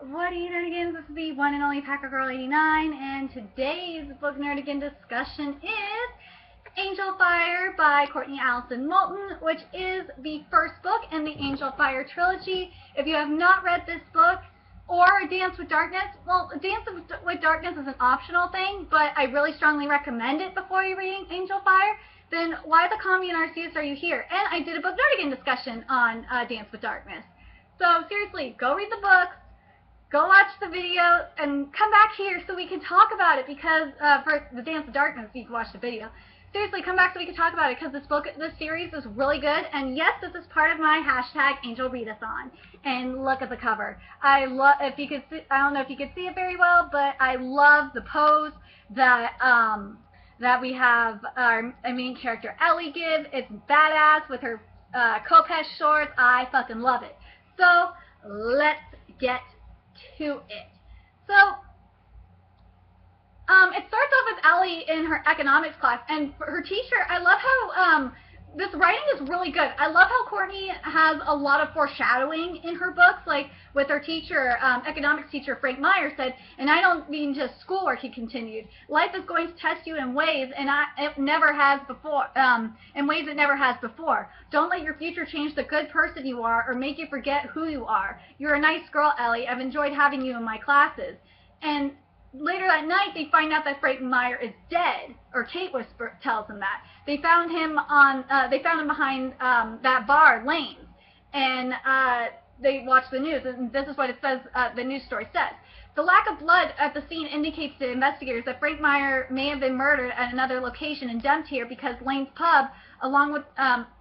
What are you nerdigans? This is the one and only Packer Girl 89, and today's book nerdigan discussion is Angelfire by Courtney Moulton, which is the first book in the Angelfire trilogy. If you have not read this book, or Dance with Darkness, well, Dance with Darkness is an optional thing, but I really strongly recommend it before you're reading Angelfire, then why the commie and Arceus are you here? And I did a book nerdigan discussion on Dance with Darkness. So seriously, go read the books, go watch the video, and come back here so we can talk about it, because for the Dance of Darkness, you can watch the video. Seriously, come back so we can talk about it, because this series is really good, and yes, this is part of my hashtag AngelReadAthon. And look at the cover. I love, if you could see, I don't know if you could see it very well, but I love the pose that we have our main character Ellie give. It's badass with her Kopesh shorts. I fucking love it. So let's get to it. So it starts off with Ellie in her economics class, and her teacher, I love how this writing is really good. I love how Courtney has a lot of foreshadowing in her books, like with her teacher, economics teacher Frank Meyer said, and I don't mean just schoolwork, he continued, life is going to test you in ways it never has before. Don't let your future change the good person you are or make you forget who you are. You're a nice girl, Ellie. I've enjoyed having you in my classes. And later that night, they find out that Frank Meyer is dead, or Kate tells them that. They found him behind that bar, Lane's, and they watch the news, and this is what it says. The news story says: the lack of blood at the scene indicates to investigators that Frank Meyer may have been murdered at another location and dumped here because Lane's pub,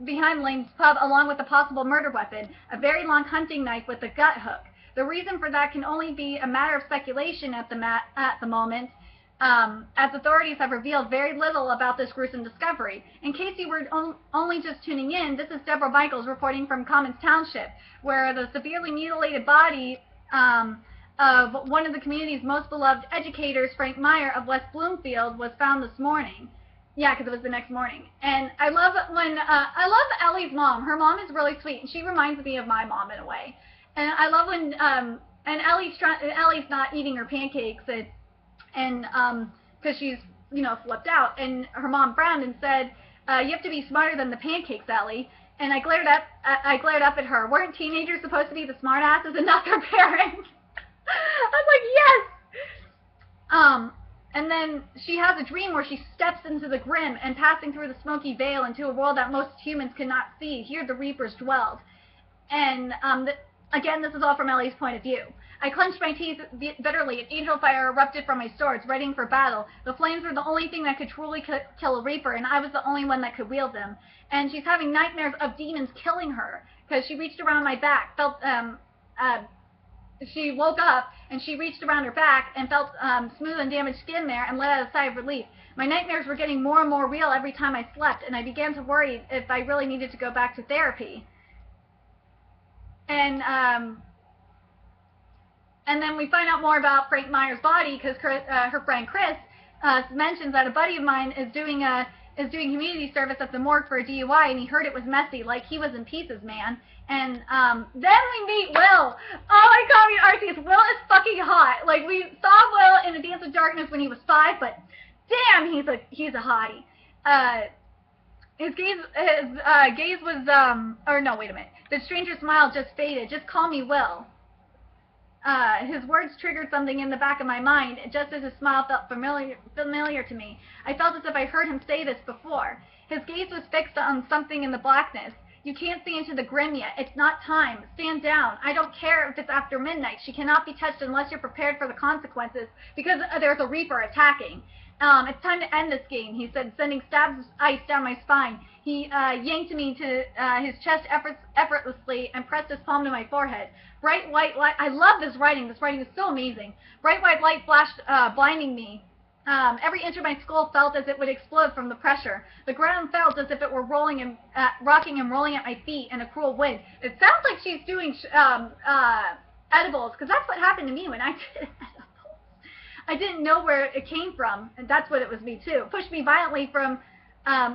behind Lane's pub, along with a possible murder weapon, a very long hunting knife with a gut hook. The reason for that can only be a matter of speculation at the moment, as authorities have revealed very little about this gruesome discovery. In case you were only just tuning in, this is Deborah Michaels reporting from Commons Township, where the severely mutilated body of one of the community's most beloved educators, Frank Meyer of West Bloomfield, was found this morning. Yeah, because it was the next morning. And I love I love Ellie's mom. Her mom is really sweet, and she reminds me of my mom in a way. And I love when and Ellie's not eating her pancakes, and because she's flipped out, and her mom frowned and said, "You have to be smarter than the pancakes, Ellie." And I glared up at her. Weren't teenagers supposed to be the smartasses and not their parents? I was like, yes. And then she has a dream where she steps into the grim and passing through the smoky veil into a world that most humans cannot see. Here the Reapers dwelled. And again, this is all from Ellie's point of view. I clenched my teeth bitterly, and Angelfire erupted from my swords, readying for battle. The flames were the only thing that could truly kill a Reaper, and I was the only one that could wield them. And she's having nightmares of demons killing her, because she reached around my back, she woke up, and she reached around her back and felt smooth and damaged skin there, and let out a sigh of relief. My nightmares were getting more and more real every time I slept, and I began to worry if I really needed to go back to therapy. And then we find out more about Frank Meyer's body, because her friend Chris mentions that a buddy of mine is doing community service at the morgue for a DUI, and he heard it was messy, like he was in pieces, man. And then we meet Will. Oh my God, Arceus, Will is fucking hot. Like, we saw Will in the Dance of Darkness when he was 5, but damn, he's a hottie. His gaze was or no, wait a minute. The stranger's smile just faded. Just call me Will. His words triggered something in the back of my mind, just as his smile felt familiar to me. I felt as if I heard him say this before. His gaze was fixed on something in the blackness. You can't see into the grim yet. It's not time. Stand down. I don't care if it's after midnight. She cannot be touched unless you're prepared for the consequences, because there's a Reaper attacking. It's time to end this game, he said, sending stabs of ice down my spine. He yanked me to his chest effortlessly and pressed his palm to my forehead. Bright white light. I love this writing. This writing is so amazing. Bright white light flashed, blinding me. Every inch of my skull felt as it would explode from the pressure. The ground felt as if it were rocking and rolling at my feet in a cruel wind. It sounds like she's doing edibles, because that's what happened to me when I did edibles. I didn't know where it came from, and that's what it was me too. Pushed me violently from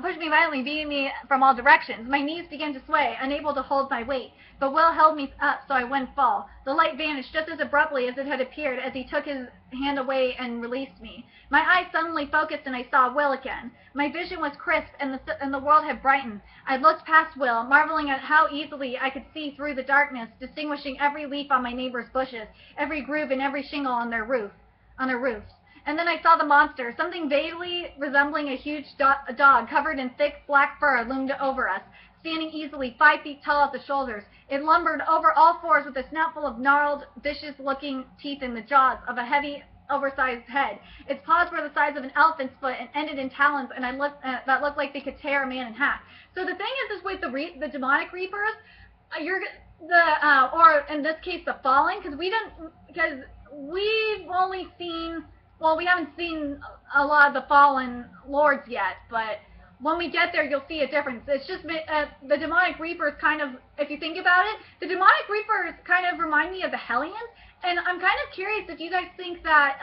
pushed me violently, beating me from all directions. My knees began to sway, unable to hold my weight, but Will held me up so I wouldn't fall. The light vanished just as abruptly as it had appeared as he took his hand away and released me. My eyes suddenly focused and I saw Will again. My vision was crisp and the world had brightened. I looked past Will, marveling at how easily I could see through the darkness, distinguishing every leaf on my neighbor's bushes, every groove and every shingle on their roofs. And then I saw the monster. Something vaguely resembling a huge dog covered in thick black fur loomed over us, standing easily 5 feet tall at the shoulders. It lumbered over all fours with a snout full of gnarled, vicious-looking teeth in the jaws of a heavy, oversized head. Its paws were the size of an elephant's foot and ended in talons and that looked like they could tear a man in half. So the thing is with the demonic reapers, or in this case the fallen, because we've only seen, well, we haven't seen a lot of the fallen lords yet, but when we get there, you'll see a difference. It's just the demonic reapers kind of, if you think about it, the demonic reapers kind of remind me of the Hellions, and I'm kind of curious if you guys think that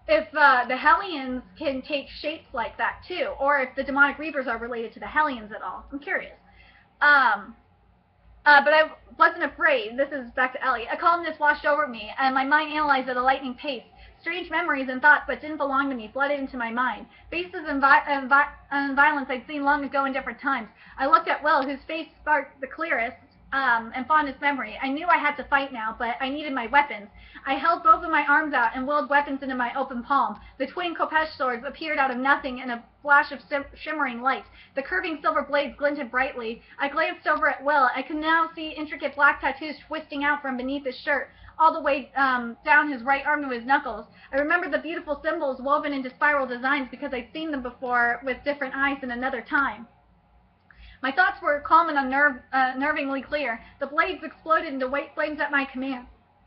if the Hellions can take shapes like that too, or if the demonic reapers are related to the Hellions at all. I'm curious. But I wasn't afraid. This is back to Ellie. A calmness washed over me, and my mind analyzed at a lightning pace. Strange memories and thoughts that didn't belong to me flooded into my mind. Faces and violence I'd seen long ago in different times. I looked at Will, whose face sparked the clearest and fondest memory. I knew I had to fight now, but I needed my weapons. I held both of my arms out and willed weapons into my open palm. The twin Kopesh swords appeared out of nothing in a flash of shimmering light. The curving silver blades glinted brightly. I glanced over at Will. I could now see intricate black tattoos twisting out from beneath his shirt, all the way down his right arm to his knuckles. I remembered the beautiful symbols woven into spiral designs because I'd seen them before with different eyes in another time. My thoughts were calm and unnervingly clear. The blades exploded into white flames at my command.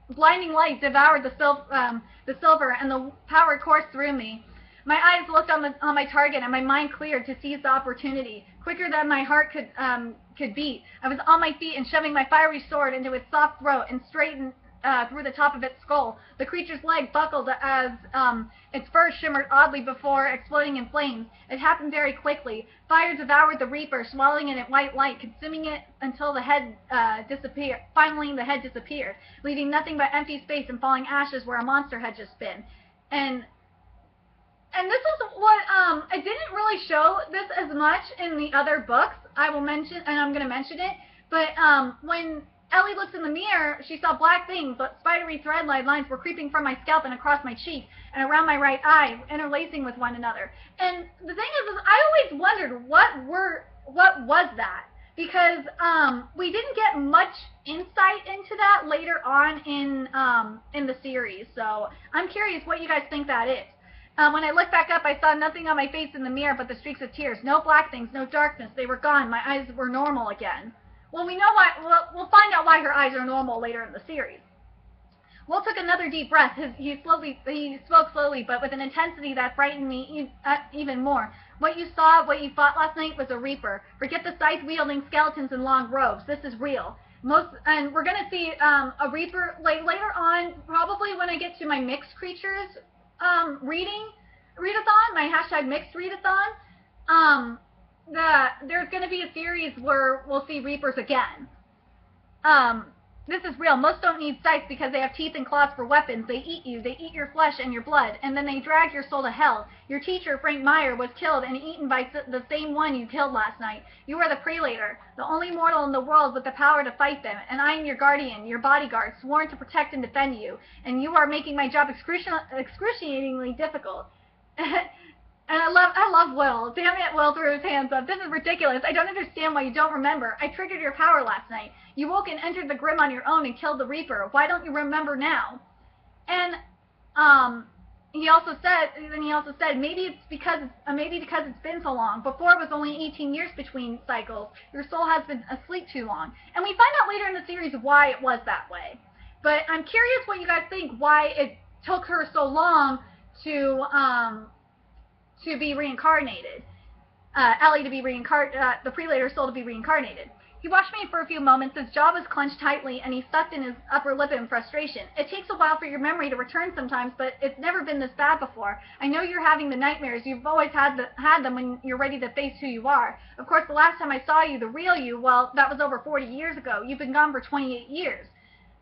Blinding light devoured the silver, and the power coursed through me. My eyes looked on my target, and my mind cleared to seize the opportunity. Quicker than my heart could beat, I was on my feet and shoving my fiery sword into its soft throat and straightened through the top of its skull. The creature's leg buckled as its fur shimmered oddly before exploding in flames. It happened very quickly. Fire devoured the reaper, swallowing it in white light, consuming it until the head disappeared. Finally, the head disappeared, leaving nothing but empty space and falling ashes where a monster had just been. And this is what I didn't really show this as much in the other books. I will mention, and I'm going to mention it. But when Ellie looks in the mirror, she saw black things, but spidery thread-like lines were creeping from my scalp and across my cheek and around my right eye, interlacing with one another. And the thing is I always wondered what was that, because we didn't get much insight into that later on in the series. So I'm curious what you guys think that is. When I looked back up, I saw nothing on my face in the mirror but the streaks of tears. No black things, no darkness. They were gone. My eyes were normal again. Well, we know why. We'll find out why her eyes are normal later in the series. Will took another deep breath. He spoke slowly, but with an intensity that frightened me even more. What you saw, what you fought last night was a reaper. Forget the scythe-wielding skeletons in long robes. This is real. And we're gonna see a reaper later on, probably when I get to my mixed creatures readathon, my hashtag mixed readathon. There's going to be a series where we'll see reapers again. This is real. Most don't need sights because they have teeth and claws for weapons. They eat you. They eat your flesh and your blood, and then they drag your soul to hell. Your teacher, Frank Meyer, was killed and eaten by the same one you killed last night. You are the prelator, the only mortal in the world with the power to fight them, and I am your guardian, your bodyguard, sworn to protect and defend you, and you are making my job excruciatingly difficult. And I love Will. Damn it, Will threw his hands up. This is ridiculous. I don't understand why you don't remember. I triggered your power last night. You woke and entered the Grim on your own and killed the Reaper. Why don't you remember now? And he also said maybe it's because it's been so long. Before it was only 18 years between cycles. Your soul has been asleep too long. And we find out later in the series why it was that way. But I'm curious what you guys think. Why it took her so long to be reincarnated, Ellie to be reincarnated, the prelator's soul to be reincarnated. He watched me for a few moments. His jaw was clenched tightly, and he sucked in his upper lip in frustration. It takes a while for your memory to return sometimes, but it's never been this bad before. I know you're having the nightmares. You've always had them when you're ready to face who you are. Of course, the last time I saw you, the real you, well, that was over 40 years ago. You've been gone for 28 years.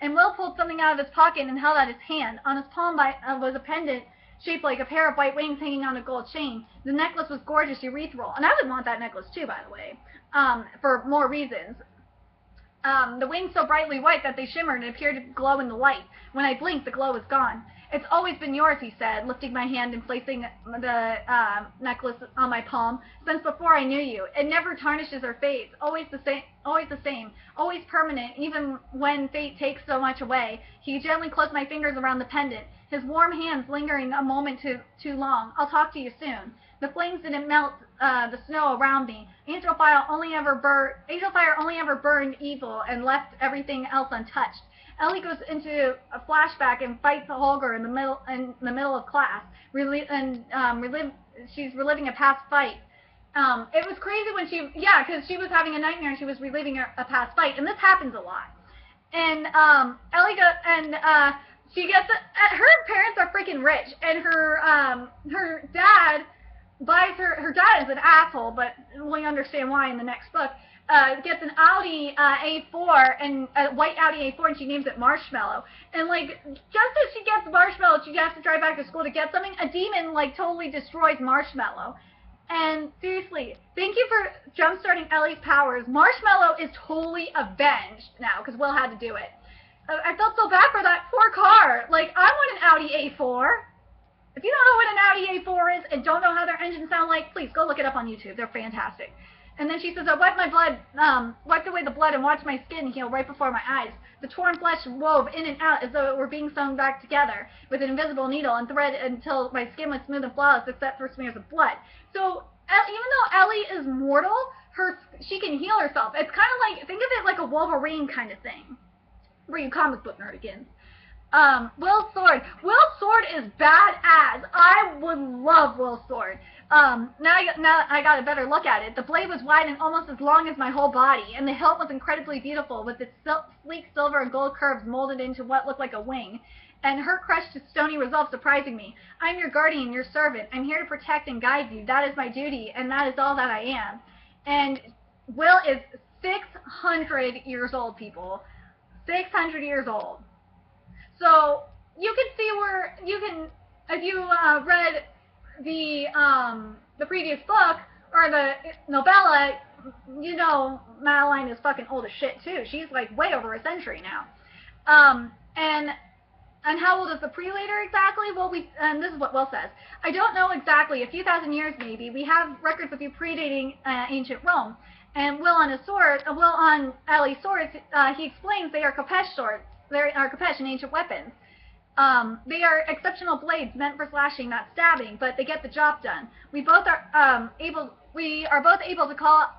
And Will pulled something out of his pocket and held out his hand. On his palm was a pendant shaped like a pair of white wings hanging on a gold chain. The necklace was gorgeous, urethral. And I would want that necklace too, by the way, for more reasons. The wings so brightly white that they shimmered and appeared to glow in the light. When I blinked, the glow was gone. It's always been yours, he said, lifting my hand and placing the necklace on my palm. Since before I knew you. It never tarnishes or fades. Always the same, always permanent, even when fate takes so much away. He gently closed my fingers around the pendant, his warm hands lingering a moment too long. I'll talk to you soon. The flames didn't melt the snow around me. Angelfire only ever burned evil and left everything else untouched. Ellie goes into a flashback and fights Holger in the middle of class. She's reliving a past fight. It was crazy when because she was having a nightmare and she was reliving a past fight, and this happens a lot. And Ellie she gets her parents are freaking rich, and her dad buys her dad is an asshole, but we understand why in the next book. Gets an Audi A4 and a white Audi A4, and she names it Marshmallow. And like, just as she gets Marshmallow, she has to drive back to school to get something. A demon like totally destroys Marshmallow. And seriously, thank you for jump-starting Ellie's powers. Marshmallow is totally avenged now because Will had to do it. I felt so bad for that poor car. Like, I want an Audi A4. If you don't know what an Audi A4 is and don't know how their engines sound like, please go look it up on YouTube. They're fantastic. And then she says, I wiped away the blood and watched my skin heal right before my eyes. The torn flesh wove in and out as though it were being sewn back together with an invisible needle and thread until my skin was smooth and flawless except for smears of blood. So even though Ellie is mortal, she can heal herself. It's kind of like, think of it like a Wolverine kind of thing. For you comic book nerdigans. Will's sword. Will's sword is badass. I would love Will's sword. Now I got a better look at it. The blade was wide and almost as long as my whole body, and the hilt was incredibly beautiful with its sleek silver and gold curves molded into what looked like a wing. And her crushed to stony resolve surprising me. I'm your guardian, your servant. I'm here to protect and guide you. That is my duty, and that is all that I am. And Will is 600 years old, people. 600 years old. So you can see where you can, if you read the previous book or the novella, you know Madeline is fucking old as shit too. She's like way over a century now. And how old is the prelator exactly? Well, and this is what Will says. I don't know exactly. A few thousand years maybe. We have records of you predating ancient Rome. And Will on Ellie's swords, he explains they are Kopesh swords. They are Kopesh and ancient weapons. They are exceptional blades meant for slashing, not stabbing, but they get the job done. We are both able to call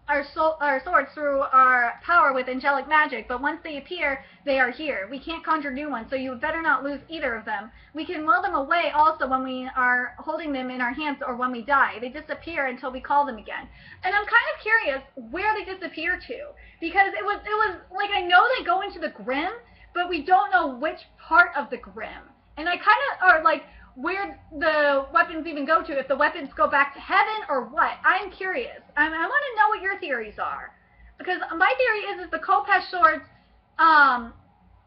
our swords through our power with angelic magic, but once they appear, they are here. We can't conjure new ones, so you had better not lose either of them. We can will them away also when we are holding them in our hands or when we die. They disappear until we call them again. And I'm kind of curious where they disappear to, because it was like, I know they go into the Grim, but we don't know which part of the Grim. And I kind of, or like, where the weapons even go to, if the weapons go back to heaven or what. I'm curious. I want to know what your theories are. Because my theory is the Kopesh swords,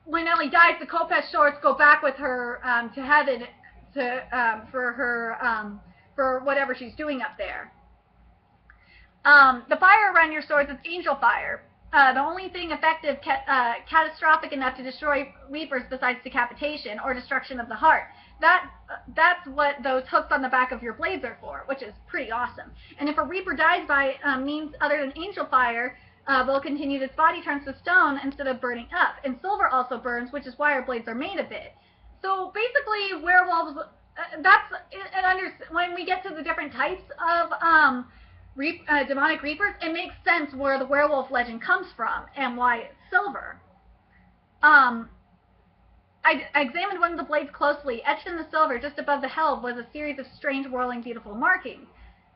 when Ellie dies, the Kopesh swords go back with her to heaven for whatever she's doing up there. The fire around your swords is Angelfire. The only thing effective, catastrophic enough to destroy Reapers besides decapitation or destruction of the heart. That's what those hooks on the back of your blades are for, which is pretty awesome. And if a Reaper dies by means other than Angelfire, will continue, its body turns to stone instead of burning up. And silver also burns, which is why our blades are made of it. So basically, werewolves, when we get to the different types of demonic Reapers, it makes sense where the werewolf legend comes from and why it's silver. I examined one of the blades closely. Etched in the silver, just above the helve, was a series of strange, whirling, beautiful markings.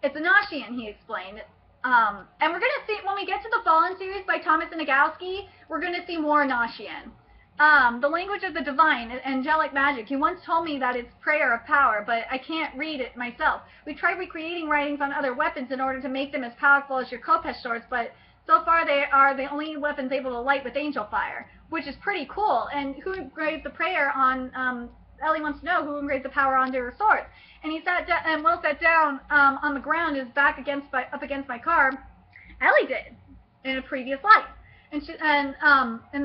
It's a Noshian, he explained. And we're going to see, when we get to the Fallen series by Thomas and Nagowski, we're going to see more Noshian. The language of the divine, angelic magic. He once told me that it's prayer of power, but I can't read it myself. We tried recreating writings on other weapons in order to make them as powerful as your Khopesh swords, but so far they are the only weapons able to light with Angelfire, which is pretty cool. And who engraved the prayer on, Ellie wants to know who engraved the power onto her sword. And he sat down, and Will sat down on the ground, his back up against my car. Ellie did in a previous life. And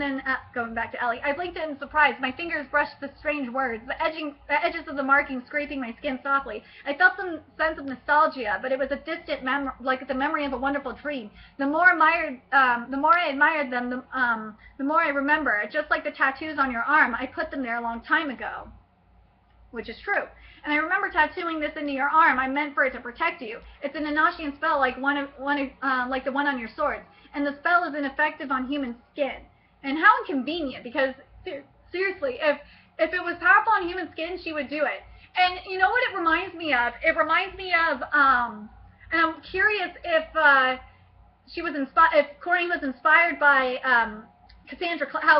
then going back to Ellie, I blinked in surprise. My fingers brushed the strange words, the edges of the markings scraping my skin softly. I felt some sense of nostalgia, but it was a distant memory, like the memory of a wonderful dream. The more I admired them, the more I remember. Just like the tattoos on your arm, I put them there a long time ago, which is true. And I remember tattooing this into your arm. I meant for it to protect you. It's an Enochian spell like the one on your sword. And the spell is ineffective on human skin. And how inconvenient, because seriously, if it was powerful on human skin, she would do it. And you know what it reminds me of? It reminds me of, and I'm curious if if Courtney was inspired by how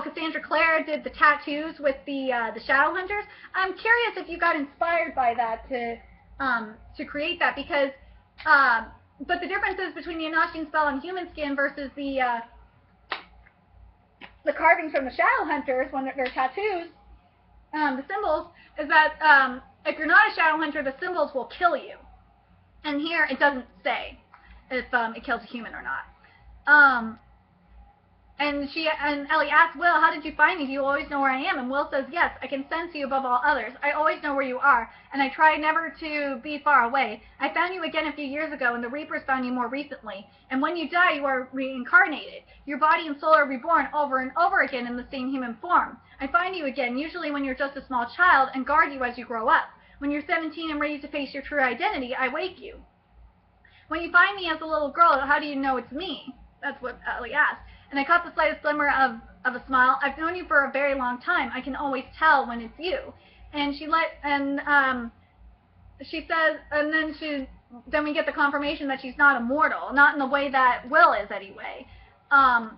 Cassandra Clare did the tattoos with the Shadow Hunters. I'm curious if you got inspired by that to create that, because but the differences between the Enochian spell on human skin versus the carvings from the Shadow Hunters, when they're tattoos, the symbols, is that if you're not a Shadow Hunter, the symbols will kill you. And here it doesn't say if it kills a human or not. And Ellie asks Will, how did you find me? Do you always know where I am? And Will says, yes, I can sense you above all others. I always know where you are, and I try never to be far away. I found you again a few years ago, and the Reapers found you more recently. And when you die, you are reincarnated. Your body and soul are reborn over and over again in the same human form. I find you again, usually when you're just a small child, and guard you as you grow up. When you're 17 and ready to face your true identity, I wake you. When you find me as a little girl, how do you know it's me? That's what Ellie asked. And I caught the slightest glimmer of a smile. I've known you for a very long time. I can always tell when it's you. And she says, and then we get the confirmation that she's not immortal, not in the way that Will is anyway. And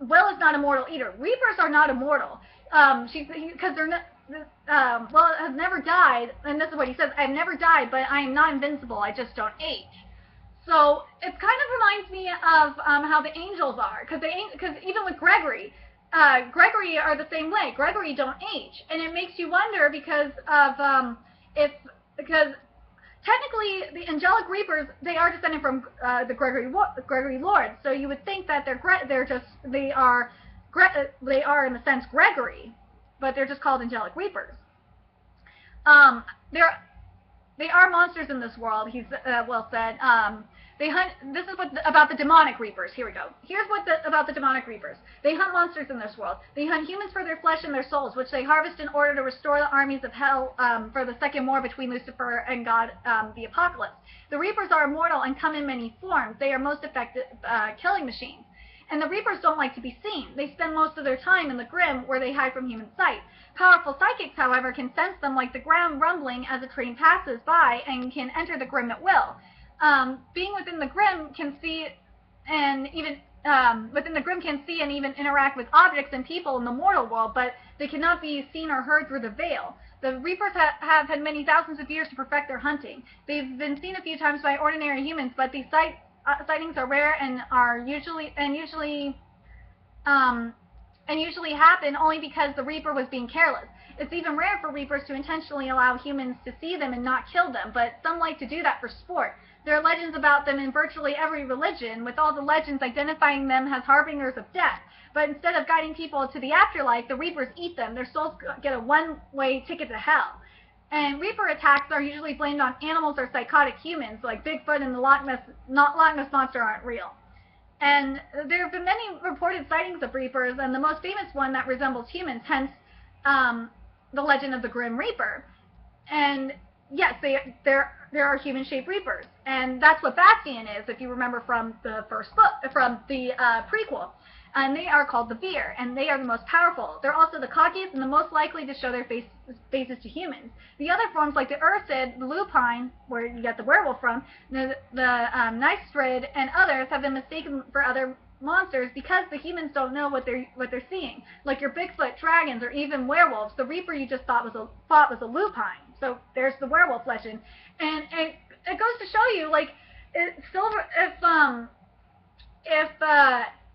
Will is not immortal either. Reapers are not immortal. Because they're not. Will has never died, and this is what he says: I've never died, but I am not invincible. I just don't age. So it kind of reminds me of how the angels are, because even with Gregory are the same way. Gregory don't age, and it makes you wonder because technically the angelic reapers, they are descended from the Gregory Lords. So you would think that they are in the sense Gregory, but they're just called angelic reapers. They are monsters in this world, Will said. They hunt. This is about the demonic reapers. Here we go. Here's about the demonic reapers. They hunt monsters in this world. They hunt humans for their flesh and their souls, which they harvest in order to restore the armies of hell for the second war between Lucifer and God, the Apocalypse. The reapers are immortal and come in many forms. They are most effective killing machines. And the reapers don't like to be seen. They spend most of their time in the Grim, where they hide from human sight. Powerful psychics, however, can sense them like the ground rumbling as a train passes by and can enter the Grim at will. Being within the Grim can see and even interact with objects and people in the mortal world, but they cannot be seen or heard through the veil. The Reapers have had many thousands of years to perfect their hunting. They've been seen a few times by ordinary humans, but these sightings are rare and usually happen only because the Reaper was being careless. It's even rare for Reapers to intentionally allow humans to see them and not kill them, but some like to do that for sport. There are legends about them in virtually every religion, with all the legends identifying them as harbingers of death. But instead of guiding people to the afterlife, the Reapers eat them. Their souls get a one-way ticket to hell. And Reaper attacks are usually blamed on animals or psychotic humans, like Bigfoot and the Loch Ness Monster aren't real. And there have been many reported sightings of Reapers, and the most famous one that resembles humans, hence the legend of the Grim Reaper. And yes, there are human-shaped Reapers, and that's what Bastion is, if you remember from the first book, from the prequel. And they are called the Veer, and they are the most powerful. They're also the cockiest and the most likely to show their faces to humans. The other forms, like the Ursid, the Lupine, where you get the werewolf from, the Nystrid, and others, have been mistaken for other monsters because the humans don't know what they're seeing. Like your Bigfoot, dragons, or even werewolves. The Reaper you just thought was a Lupine. So there's the werewolf legend, and it goes to show you, like, silver,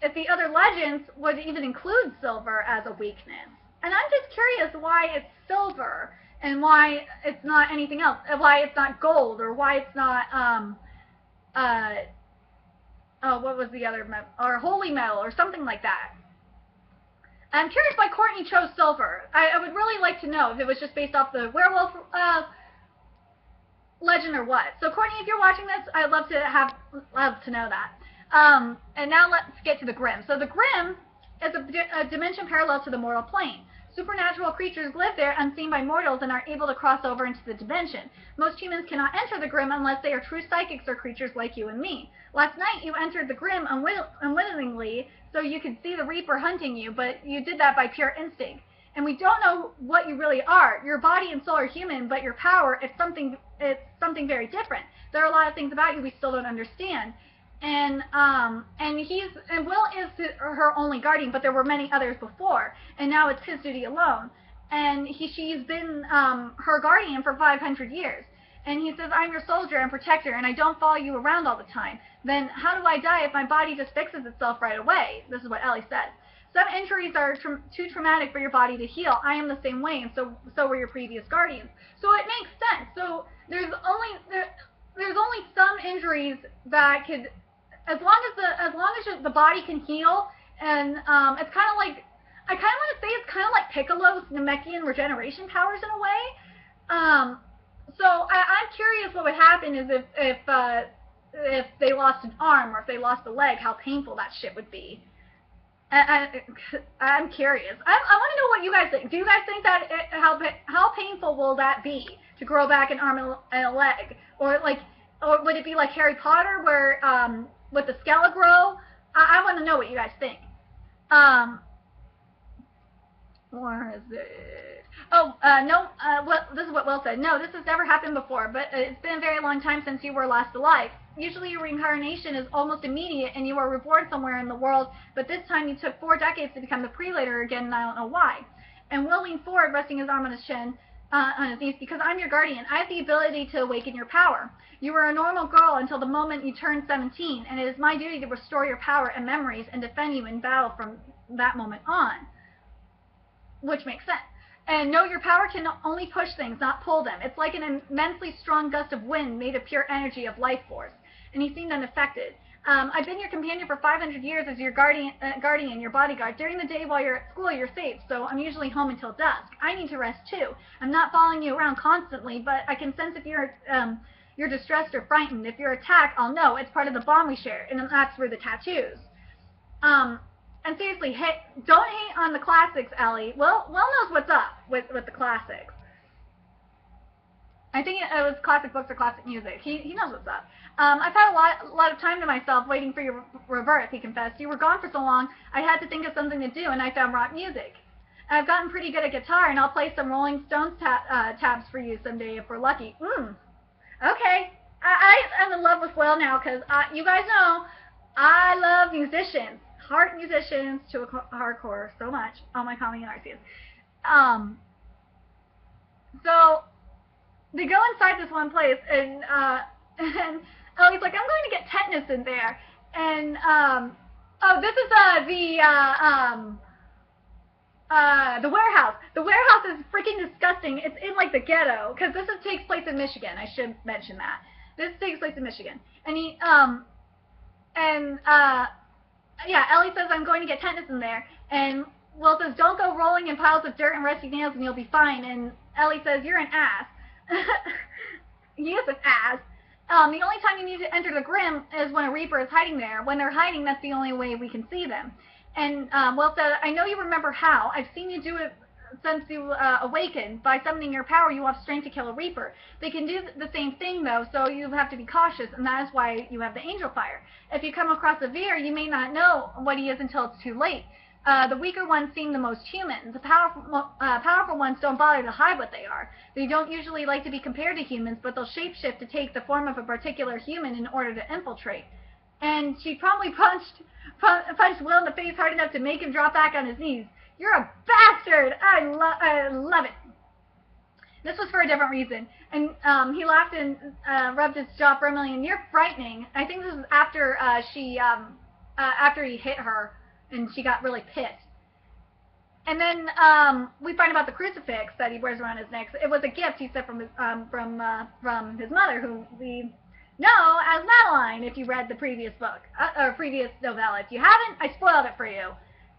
if the other legends would even include silver as a weakness. And I'm just curious why it's silver and why it's not anything else, why it's not gold, or why it's not what was the other metal, or holy metal, or something like that. I'm curious why Courtney chose silver. I would really like to know if it was just based off the werewolf legend or what. So Courtney, if you're watching this, I'd love to know that. And now let's get to the Grimm. So the Grimm is a dimension parallel to the mortal plane. Supernatural creatures live there unseen by mortals and are able to cross over into the dimension. Most humans cannot enter the Grimm unless they are true psychics or creatures like you and me. Last night you entered the Grimm unwittingly so you could see the Reaper hunting you, but you did that by pure instinct. And we don't know what you really are. Your body and soul are human, but your power is something very different. There are a lot of things about you we still don't understand. And Will is her only guardian, but there were many others before, and now it's his duty alone. And she's been her guardian for 500 years. And he says, I'm your soldier and protector, and I don't follow you around all the time. Then how do I die if my body just fixes itself right away? This is what Ellie says. Some injuries are too traumatic for your body to heal. I am the same way, and so were your previous guardians. So it makes sense. So there's only some injuries that could, as long as the body can heal, and it's kind of like, I kind of want to say it's kind of like Piccolo's Namekian regeneration powers in a way. So I'm curious what would happen is if they lost an arm or if they lost a leg, how painful that shit would be. I'm curious. I want to know what you guys think. Do you guys think that how painful will that be to grow back an arm and a leg, or would it be like Harry Potter where with the Skelegrow? I want to know what you guys think. Or is it? Oh, no. This is what Will said. No, this has never happened before, but it's been a very long time since you were last alive. Usually your reincarnation is almost immediate and you are reborn somewhere in the world, but this time you took 4 decades to become the prelator again, and I don't know why. And Will leaned forward, resting his arm on his chin, on his knees, because I'm your guardian. I have the ability to awaken your power. You were a normal girl until the moment you turned 17, and it is my duty to restore your power and memories and defend you in battle from that moment on. Which makes sense. And know your power can only push things, not pull them. It's like an immensely strong gust of wind made of pure energy of life force. And he seemed unaffected. I've been your companion for 500 years as your guardian, your bodyguard. During the day while you're at school, you're safe, so I'm usually home until dusk. I need to rest too. I'm not following you around constantly, but I can sense if you're distressed or frightened. If you're attacked, I'll know. It's part of the bond we share, and that's through the tattoos. And seriously, don't hate on the classics, Ellie. Will knows what's up with the classics. I think it was classic books or classic music. He knows what's up. I've had a lot of time to myself waiting for your rebirth, he confessed. You were gone for so long, I had to think of something to do, and I found rock music. I've gotten pretty good at guitar, and I'll play some Rolling Stones tabs for you someday if we're lucky. Okay. I'm in love with Will now, because you guys know I love musicians. Heart musicians to a hardcore so much. All my comedy and art scenes. So they go inside this one place, and Ellie's like, I'm going to get tetanus in there. And oh, this is the warehouse. The warehouse is freaking disgusting. It's in like the ghetto, because this takes place in Michigan. I should mention that. This takes place in Michigan. And yeah, Ellie says, I'm going to get tetanus in there. And Will says, don't go rolling in piles of dirt and rusty nails and you'll be fine. And Ellie says, you're an ass. He is an ass. The only time you need to enter the Grimm is when a Reaper is hiding there. When they're hiding, that's the only way we can see them. And Will said, I know you remember how. I've seen you do it awaken by summoning your power, you have strength to kill a Reaper. They can do the same thing though, so you have to be cautious, and that is why you have the Angelfire. If you come across a Veer, you may not know what he is until it's too late. The weaker ones seem the most human. The powerful ones don't bother to hide what they are. They don't usually like to be compared to humans, but they'll shapeshift to take the form of a particular human in order to infiltrate. And she probably punched Will in the face hard enough to make him drop back on his knees. You're a bastard! I love it. This was for a different reason. And he laughed and rubbed his jaw firmly, and you're frightening. I think this is after after he hit her, and she got really pissed. And then we find about the crucifix that he wears around his neck. It was a gift he said from his mother, who we know as Madeline, if you read the previous book, or previous novella. If you haven't, I spoiled it for you.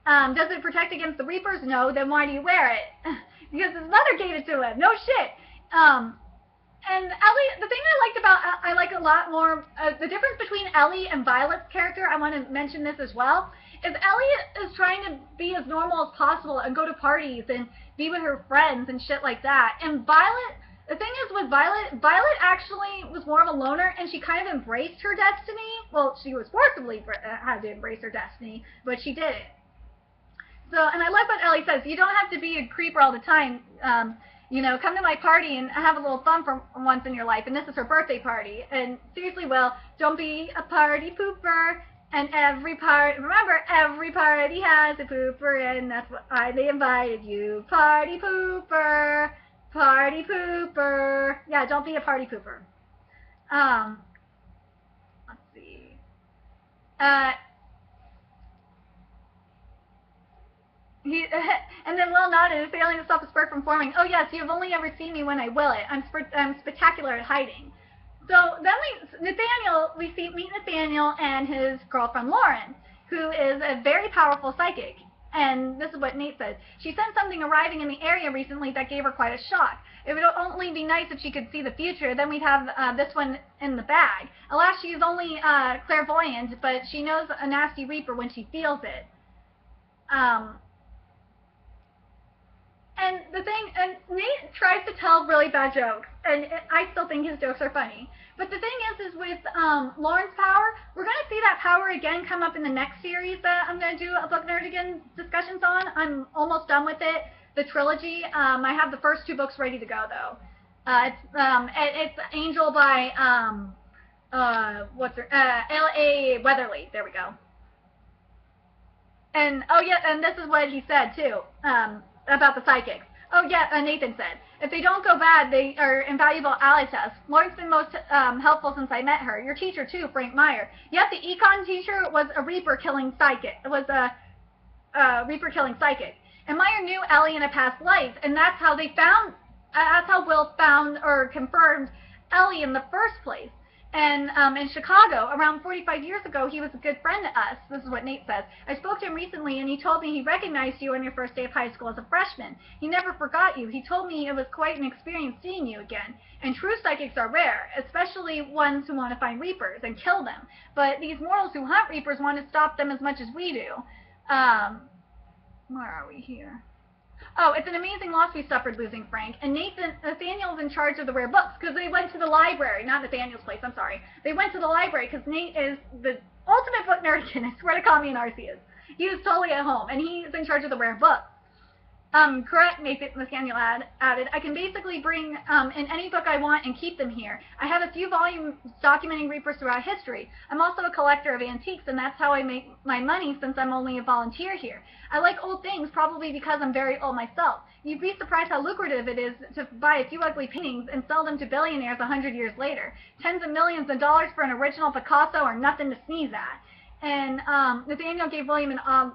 Does it protect against the Reapers? No. Then why do you wear it? Because his mother gave it to him. No shit. And Ellie, the thing I like a lot more, the difference between Ellie and Violet's character, I want to mention this as well, is Ellie is trying to be as normal as possible and go to parties and be with her friends and shit like that. And Violet, the thing is with Violet actually was more of a loner, and she kind of embraced her destiny. Well, she was forcibly had to embrace her destiny, but she did it. So, and I like what Ellie says, you don't have to be a creeper all the time. You know, come to my party and have a little fun for once in your life. And this is her birthday party. And seriously, Will, don't be a party pooper. And remember, every party has a pooper, and that's why they invited you. Party pooper. Party pooper. Yeah, don't be a party pooper. Let's see. And then Will nodded, failing to stop the spark from forming. Oh yes, you have only ever seen me when I will it. I'm spectacular at hiding. So then we meet Nathaniel and his girlfriend Lauren, who is a very powerful psychic. And this is what Nate said. She sent something arriving in the area recently that gave her quite a shock. It would only be nice if she could see the future. Then we'd have this one in the bag. Alas, she's only clairvoyant, but she knows a nasty Reaper when she feels it. And the thing, and Nate tries to tell really bad jokes, and I still think his jokes are funny. But the thing is with Lauren's power, we're going to see that power again come up in the next series that I'm going to do a Book Nerdigan discussions on. I'm almost done with it, the trilogy. I have the first 2 books ready to go, though. It's Angel by, L.A. Weatherly. There we go. And, oh yeah, and this is what he said, too. About the psychics. Oh yeah, Nathan said, if they don't go bad, they are invaluable allies to us. Lauren's been most helpful since I met her. Your teacher too, Frank Meyer. Yep, the econ teacher was a Reaper killing psychic. It was a Reaper killing psychic. And Meyer knew Ellie in a past life, and that's how that's how Will found or confirmed Ellie in the first place. And in Chicago, around 45 years ago, he was a good friend to us. This is what Nate says. I spoke to him recently, and he told me he recognized you on your first day of high school as a freshman. He never forgot you. He told me it was quite an experience seeing you again. And true psychics are rare, especially ones who want to find Reapers and kill them. But these mortals who hunt Reapers want to stop them as much as we do. Where are we here? Oh, it's an amazing loss we suffered losing Frank. And Nathaniel's in charge of the rare books because they went to the library. Not Nathaniel's place, I'm sorry. They went to the library because Nate is the ultimate book nerdigan. I swear to God, me and Arceus. He was totally at home, and he's in charge of the rare books. Correct, Nathaniel added. I can basically bring in any book I want and keep them here. I have a few volumes documenting Reapers throughout history. I'm also a collector of antiques, and that's how I make my money since I'm only a volunteer here. I like old things, probably because I'm very old myself. You'd be surprised how lucrative it is to buy a few ugly paintings and sell them to billionaires 100 years later. Tens of millions of dollars for an original Picasso are nothing to sneeze at. And Nathaniel gave Will an odd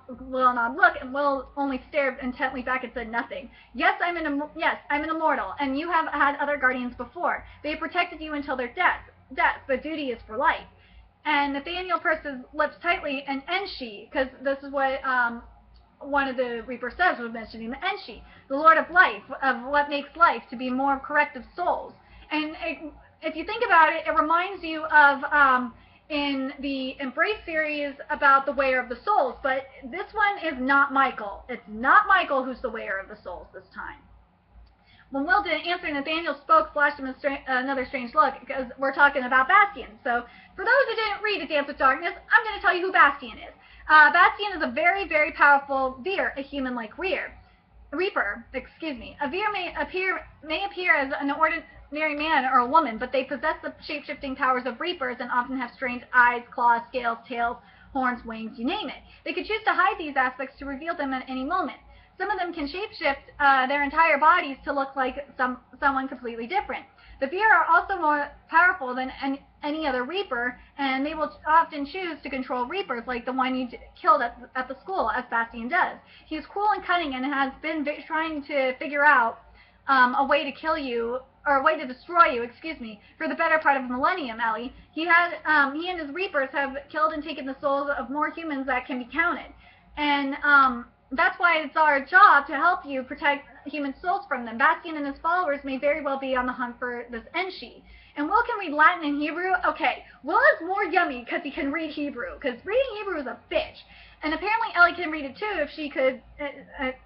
look, and Will only stared intently back and said nothing. Yes, I'm an immortal, and you have had other guardians before. They protected you until their death. But duty is for life. And Nathaniel pursed his lips tightly, and Enshi, because this is what one of the Reapers says was mentioning the Enshi, the Lord of Life, of what makes life to be more corrective souls. And if you think about it, it reminds you of in the Embrace series about the Weigher of the Souls, but this one is not Michael. It's not Michael who's the Weigher of the Souls this time. When Moulton answered, Nathaniel spoke, flashed him another strange look, because we're talking about Bastian. So, for those who didn't read A Dance with Darkness, I'm going to tell you who Bastian is. Bastian is a very, very powerful Veer, a human-like Reaper. A Veer may appear as an ordinary man or a woman, but they possess the shape-shifting powers of Reapers and often have strange eyes, claws, scales, tails, horns, wings, you name it. They could choose to hide these aspects to reveal them at any moment. Some of them can shapeshift their entire bodies to look like someone completely different. The Veer are also more powerful than any other Reaper, and they will often choose to control Reapers, like the one you killed at the school, as Bastian does. He is cruel and cunning and has been trying to figure out a way to kill you, or a way to destroy you, for the better part of a millennium, Ellie. He and his Reapers have killed and taken the souls of more humans that can be counted. And that's why it's our job to help you protect human souls from them. Bastian and his followers may very well be on the hunt for this Enshi. And Will can read Latin and Hebrew. Okay, Will is more yummy because he can read Hebrew, because reading Hebrew is a bitch. And apparently Ellie can read it too if she could,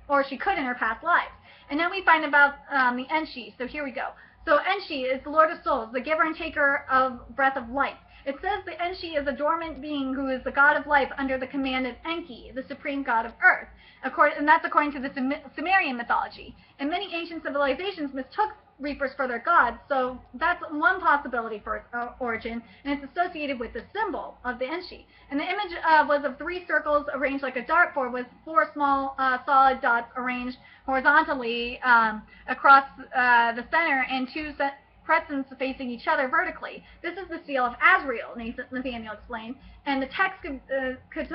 or she could in her past lives. And then we find about the Enshi. So here we go. So Enshi is the Lord of Souls, the giver and taker of breath of life. It says the Enshi is a dormant being who is the god of life under the command of Enki, the supreme god of earth. And that's according to the Sumerian mythology. And many ancient civilizations mistook Reapers for their gods, so that's one possibility for its origin, and it's associated with the symbol of the Enshi. And the image was of 3 circles arranged like a dartboard with 4 small solid dots arranged horizontally across the center and 2 crescents facing each other vertically. This is the seal of Azrael, Nathaniel explained, and the text could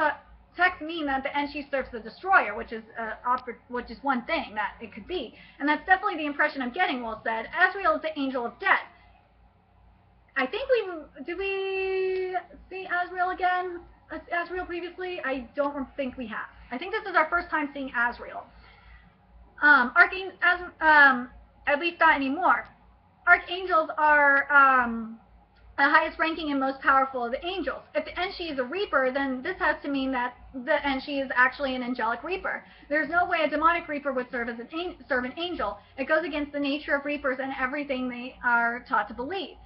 mean that the Enshi serves the destroyer, which is one thing that it could be. And that's definitely the impression I'm getting, Will said. Azrael is the angel of death. I think did we see Azrael again? Azrael previously? I don't think we have. I think this is our first time seeing Azrael. At least not anymore. Archangels are the highest ranking and most powerful of the angels. If the Enshi is a Reaper, then this has to mean that the Enshi is actually an angelic Reaper. There's no way a demonic Reaper would serve as an angel. It goes against the nature of Reapers and everything they are taught to believe.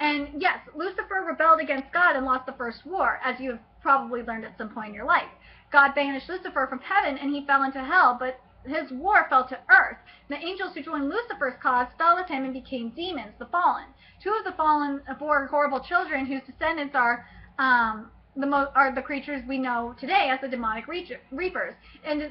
And yes, Lucifer rebelled against God and lost the first war, as you have probably learned at some point in your life. God banished Lucifer from heaven and he fell into hell, but his war fell to earth. The angels who joined Lucifer's cause fell with him and became demons, the fallen. 2 of the fallen bore horrible children whose descendants are the creatures we know today as the demonic reapers. And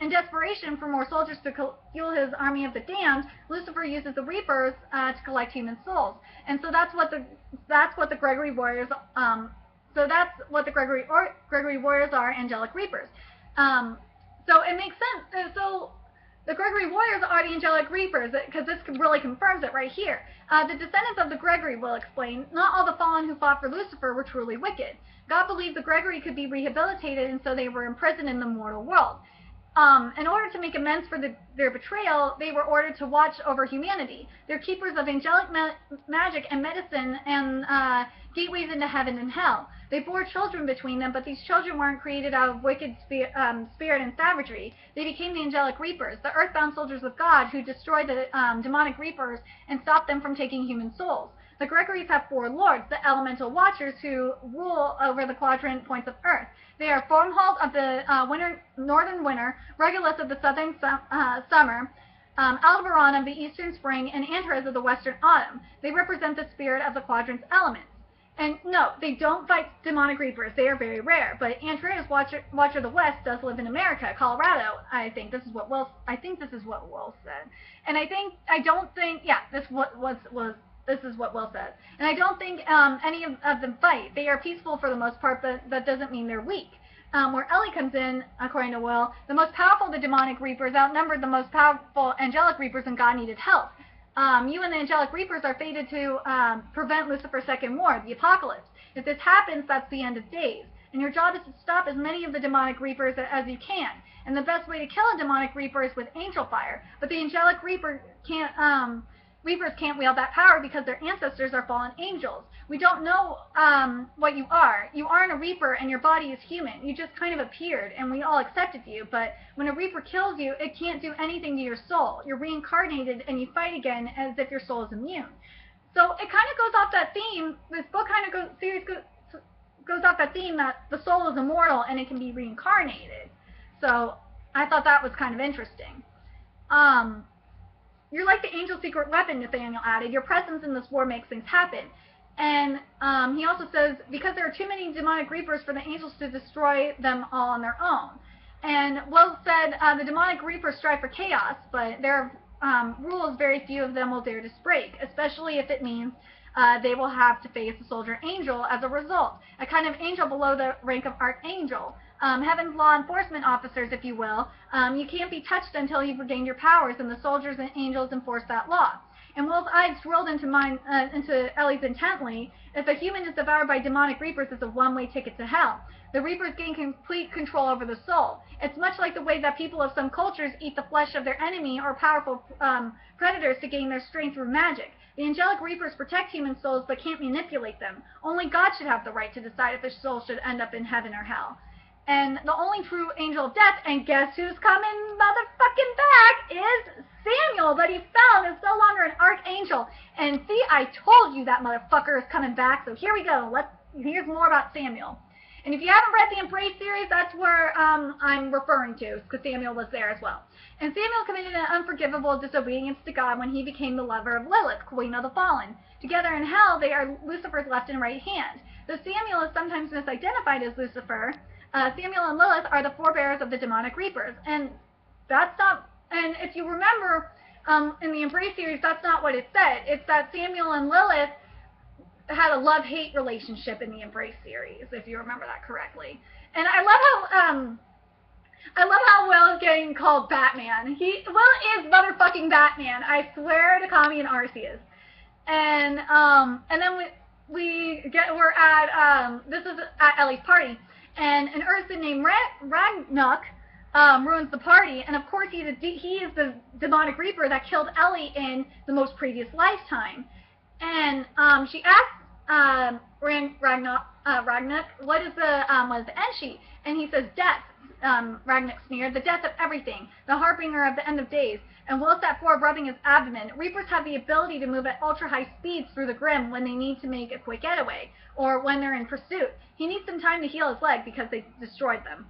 in desperation for more soldiers to fuel his army of the damned, Lucifer uses the reapers to collect human souls. And so that's what the Gregory Warriors. Gregory Warriors are, angelic reapers. So it makes sense. So the Gregory Warriors are the angelic reapers, because this really confirms it right here. The descendants of the Gregory will explain, not all the fallen who fought for Lucifer were truly wicked. God believed the Gregory could be rehabilitated, and so they were imprisoned in the mortal world. In order to make amends for their betrayal, they were ordered to watch over humanity. They're keepers of angelic magic and medicine and gateways into heaven and hell. They bore children between them, but these children weren't created out of wicked spirit and savagery. They became the angelic reapers, the earthbound soldiers of God who destroyed the demonic reapers and stopped them from taking human souls. The Gregories have 4 lords, the elemental watchers, who rule over the quadrant points of Earth. They are Formhald of the northern winter, Regulus of the southern summer, Aldebaran of the eastern spring, and Antares of the western autumn. They represent the spirit of the quadrant's elements. And no, they don't fight demonic reapers. They are very rare. But Antares, Watcher of the West, does live in America, Colorado. I think this is what Will said. And this is what Will said. And I don't think any of them fight. They are peaceful for the most part, but that doesn't mean they're weak. Where Ellie comes in, according to Will, the most powerful of the demonic reapers outnumbered the most powerful angelic reapers, and God needed help. You and the angelic reapers are fated to prevent Lucifer's second war, the apocalypse. If this happens, that's the end of days. And your job is to stop as many of the demonic reapers as you can. And the best way to kill a demonic reaper is with Angelfire. But the angelic reaper can't Reapers can't wield that power because their ancestors are fallen angels. We don't know what you are. You aren't a Reaper and your body is human. You just kind of appeared and we all accepted you. But when a Reaper kills you, it can't do anything to your soul. You're reincarnated and you fight again as if your soul is immune. So it kind of goes off that theme. This book kind of goes off that theme that the soul is immortal and it can be reincarnated. So I thought that was kind of interesting. You're like the angel's secret weapon, Nathaniel added. Your presence in this war makes things happen. And he also says, because there are too many demonic reapers for the angels to destroy them all on their own. And Will said, the demonic reapers strive for chaos, but there are rules very few of them will dare to break, especially if it means they will have to face a soldier angel as a result, a kind of angel below the rank of archangel. Heaven's law enforcement officers, if you will. You can't be touched until you've regained your powers, and the soldiers and angels enforce that law. And Will's eyes drilled into Ellie's intently. If a human is devoured by demonic reapers, it's a one-way ticket to hell. The reapers gain complete control over the soul. It's much like the way that people of some cultures eat the flesh of their enemy or powerful predators to gain their strength through magic. The angelic reapers protect human souls but can't manipulate them. Only God should have the right to decide if a soul should end up in heaven or hell. And the only true angel of death, and guess who's coming motherfucking back, is Samuel, but he fell and is no longer an archangel. And see, I told you that motherfucker is coming back, so here we go. Here's more about Samuel. And if you haven't read the Embrace series, that's where I'm referring to, because Samuel was there as well. And Samuel committed an unforgivable disobedience to God when he became the lover of Lilith, queen of the fallen. Together in hell, they are Lucifer's left and right hand. Though Samuel is sometimes misidentified as Lucifer, Samuel and Lilith are the forebears of the demonic reapers. And that's not, and if you remember in the Embrace series, that's not what it said. It's that Samuel and Lilith had a love-hate relationship in the Embrace series, if you remember that correctly. And I love how Will is getting called Batman. Will is motherfucking Batman. I swear to Kami and Arceus. And then we're at this is at Ellie's party. And an Urson named Ragnarok ruins the party, and of course he is the demonic reaper that killed Ellie in the most previous lifetime. And she asks Ragnarok, what is the end sheet? And he says, death. Ragnarok sneered, the death of everything, the harbinger of the end of days. And Will sat forward, rubbing his abdomen. Reapers have the ability to move at ultra-high speeds through the grim when they need to make a quick getaway, or when they're in pursuit. He needs some time to heal his leg because they destroyed them.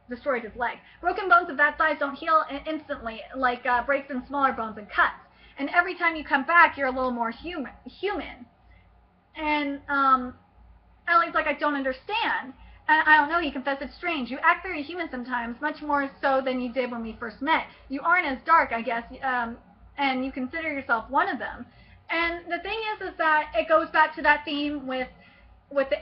Destroyed his leg. Broken bones of that size don't heal instantly, like breaks in smaller bones and cuts. And every time you come back, you're a little more human. And Ellie's like, I don't understand. And I don't know, he confessed, it's strange. You act very human sometimes, much more so than you did when we first met. You aren't as dark, I guess, and you consider yourself one of them. And the thing is that it goes back to that theme with the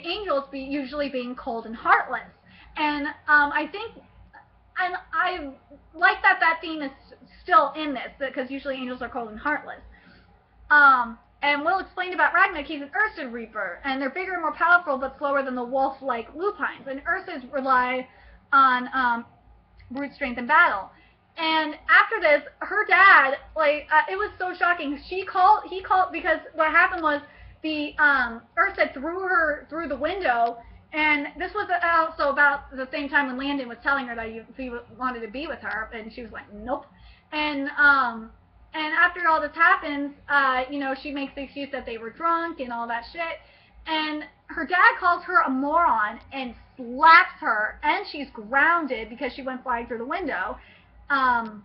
angels usually being cold and heartless. And I think, and I like that theme is still in this, because usually angels are cold and heartless. And Will explained about Ragnarok, he's an Ursa Reaper, and they're bigger and more powerful, but slower than the wolf-like lupines. And Ursas rely on brute strength in battle. And after this, her dad, it was so shocking. He called, because what happened was the Ursa threw her through the window, and this was also about the same time when Landon was telling her that he wanted to be with her, and she was like, nope. And after all this happens, she makes the excuse that they were drunk and all that shit. And her dad calls her a moron and slaps her, and she's grounded because she went flying through the window. And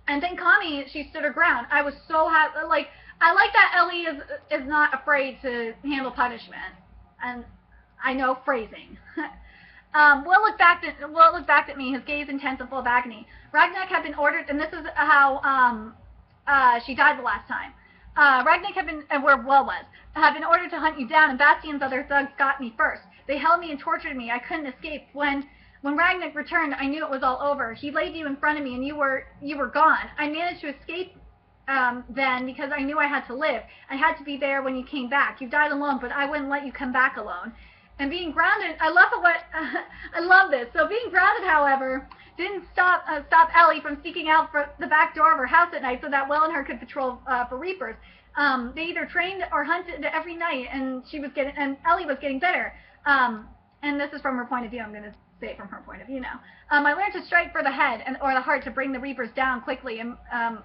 then Connie, she stood her ground. I was so happy. I like that Ellie is not afraid to handle punishment. And I know phrasing. Will looked back at me, his gaze intense and full of agony. Ragnarok had been ordered, and this is how she died the last time. Ragnarok had been, where Will was, had been ordered to hunt you down, and Bastian's other thugs got me first. They held me and tortured me. I couldn't escape. When Ragnarok returned, I knew it was all over. He laid you in front of me, and you were gone. I managed to escape then because I knew I had to live. I had to be there when you came back. You died alone, but I wouldn't let you come back alone. And being grounded, I love this. So being grounded, however, didn't stop Ellie from sneaking out for the back door of her house at night so that Will and her could patrol for Reapers. They either trained or hunted every night, and Ellie was getting better. And this is from her point of view. I'm going to say it from her point of view now. I learned to strike for the head or the heart to bring the Reapers down quickly and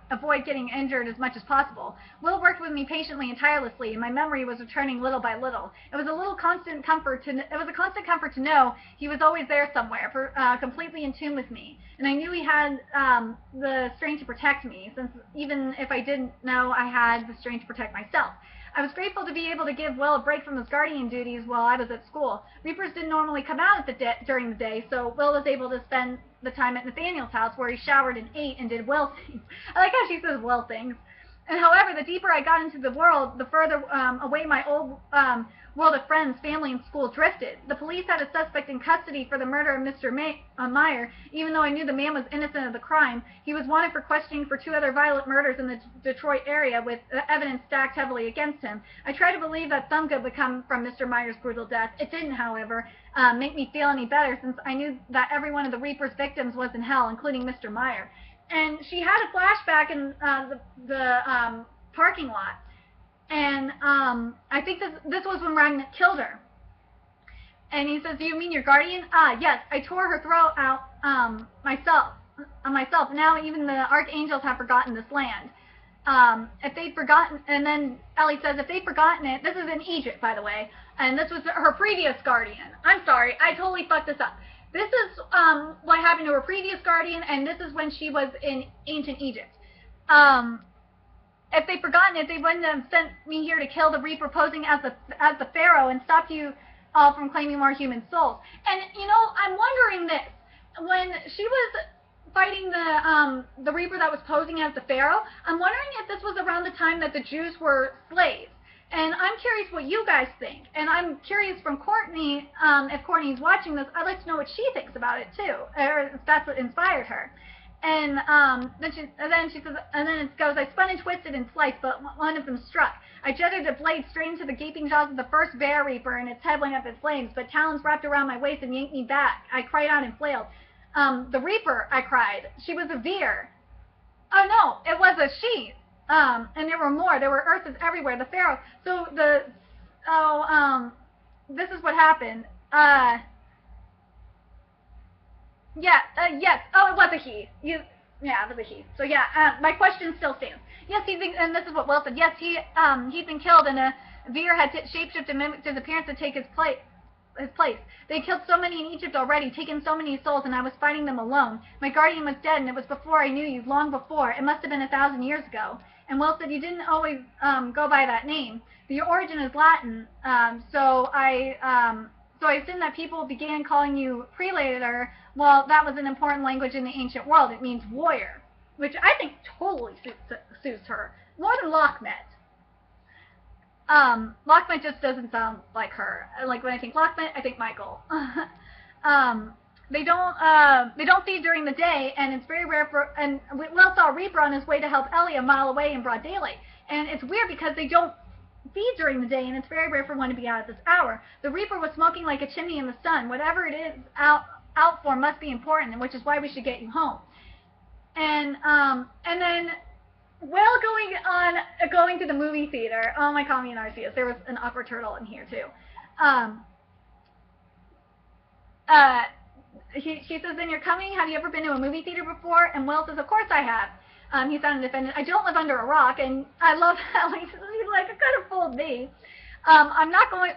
avoid getting injured as much as possible. Will worked with me patiently and tirelessly, and my memory was returning little by little. It was a constant comfort to know he was always there somewhere, completely in tune with me. And I knew he had the strength to protect me, since even if I didn't know, I had the strength to protect myself. I was grateful to be able to give Will a break from his guardian duties while I was at school. Reapers didn't normally come out during the day, so Will was able to spend the time at Nathaniel's house, where he showered and ate and did Will things. I like how she says Will things. And however, the deeper I got into the world, the further away my old world of friends, family, and school drifted. The police had a suspect in custody for the murder of Mr. Meyer, even though I knew the man was innocent of the crime. He was wanted for questioning for 2 other violent murders in the Detroit area, with evidence stacked heavily against him. I tried to believe that some good would come from Mr. Meyer's brutal death. It didn't, however, make me feel any better, since I knew that every one of the Reaper's victims was in hell, including Mr. Meyer. And she had a flashback in the parking lot. And I think this was when Ragnar killed her. And he says, "Do you mean your guardian?" Yes, I tore her throat out myself. Now even the archangels have forgotten this land. If they'd forgotten, and then Ellie says, if they'd forgotten it, this is in Egypt, by the way, and this was her previous guardian. I'm sorry, I totally fucked this up. This is what happened to her previous guardian, and this is when she was in ancient Egypt. If they'd forgotten it, they wouldn't have sent me here to kill the Reaper posing as the Pharaoh and stopped you all from claiming more human souls. And, you know, I'm wondering this. When she was fighting the Reaper that was posing as the Pharaoh, I'm wondering if this was around the time that the Jews were slaves. And I'm curious what you guys think. And I'm curious from Courtney, if Courtney's watching this, I'd like to know what she thinks about it too, or if that's what inspired her. And then she says, and then it goes, I spun and twisted and sliced, but one of them struck. I jetted a blade straight into the gaping jaws of the first bear reaper, and its head went up in flames, but talons wrapped around my waist and yanked me back. I cried out and flailed. The reaper, I cried. She was a veer. Oh no, it was a she. And there were more. There were Earths everywhere. The Pharaoh. So this is what happened. Yes. Oh, it was a he. Yeah, it was a he. So yeah, my question still stands. Yes, and this is what Will said. Yes, he'd been killed, and a Veer had shapeshifted and mimicked his appearance to take his place. They killed so many in Egypt already, taken so many souls, and I was fighting them alone. My guardian was dead, and it was before I knew you, long before. It must have been 1,000 years ago. And Will said, you didn't always go by that name. Your origin is Latin, so I assume that people began calling you prelator. Well, that was an important language in the ancient world. It means warrior, which I think totally suits her. More than Lochmet. Lochmet just doesn't sound like her. Like when I think Lochmet, I think Michael. They don't feed during the day, and it's very rare for, and Will saw a Reaper on his way to help Ellie a mile away in broad daylight. And it's weird because they don't feed during the day, and it's very rare for one to be out at this hour. The Reaper was smoking like a chimney in the sun. Whatever it is out for must be important, which is why we should get you home. And then Will going to the movie theater. Oh my, call me an Arceus. There was an awkward turtle in here too. She says, then you're coming. Have you ever been to a movie theater before? And Will says, of course I have. He sounded offended. I don't live under a rock, and I love how he's like, it kind of fooled me. I'm not going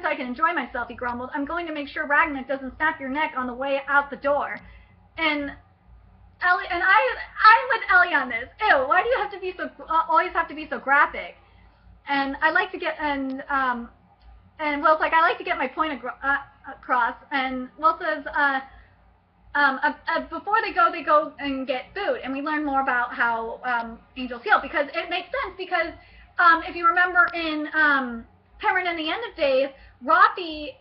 so I can enjoy myself, he grumbled. I'm going to make sure Ragnar doesn't snap your neck on the way out the door. And Ellie, and I'm with Ellie on this. Ew, why do you have to be so, always have to be so graphic? And I like to get, and Will's like, I like to get my point across. And Will says, before they go and get food, and we learn more about how angels heal, because it makes sense, because if you remember in Perrin and the End of Days, Rafi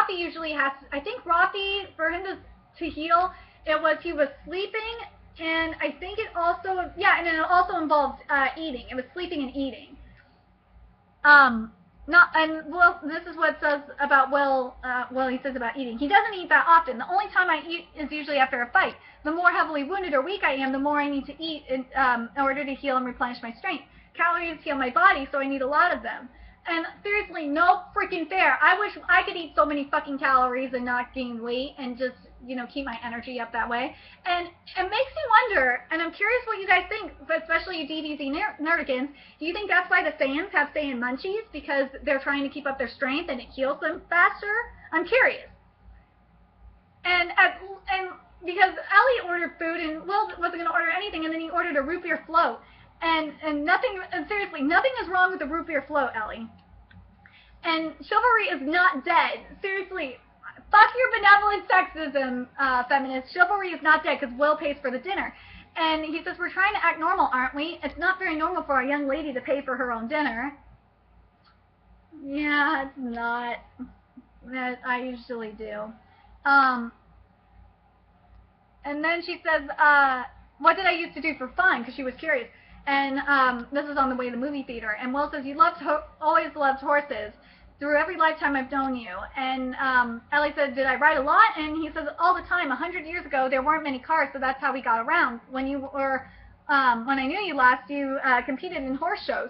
usually has, I think Rafi, for him to heal, he was sleeping, and I think it also, yeah, and it also involved eating. It was sleeping and eating. Will, this is what it says about Will, he says about eating. He doesn't eat that often. The only time I eat is usually after a fight. The more heavily wounded or weak I am, the more I need to eat in order to heal and replenish my strength. Calories heal my body, so I need a lot of them. And seriously, no freaking fair. I wish I could eat so many fucking calories and not gain weight and just, you know, keep my energy up that way. And it makes me wonder, and I'm curious what you guys think, especially you DBZ nerdigans, do you think that's why the Saiyans have Saiyan munchies? Because they're trying to keep up their strength and it heals them faster? I'm curious. And because Ellie ordered food and Will wasn't going to order anything, and then he ordered a root beer float. And seriously, nothing is wrong with the root beer float, Ellie. And chivalry is not dead. Seriously, fuck your benevolent sexism, feminists. Chivalry is not dead because Will pays for the dinner. And he says, we're trying to act normal, aren't we? It's not very normal for a young lady to pay for her own dinner. Yeah, it's not. I usually do. And then she says, what did I used to do for fun? Because she was curious. And this is on the way to the movie theater. And Will says, you always loved horses through every lifetime I've known you. And Ellie said, did I ride a lot? And he says, all the time. 100 years ago, there weren't many cars, so that's how we got around. When I knew you last, you competed in horse shows.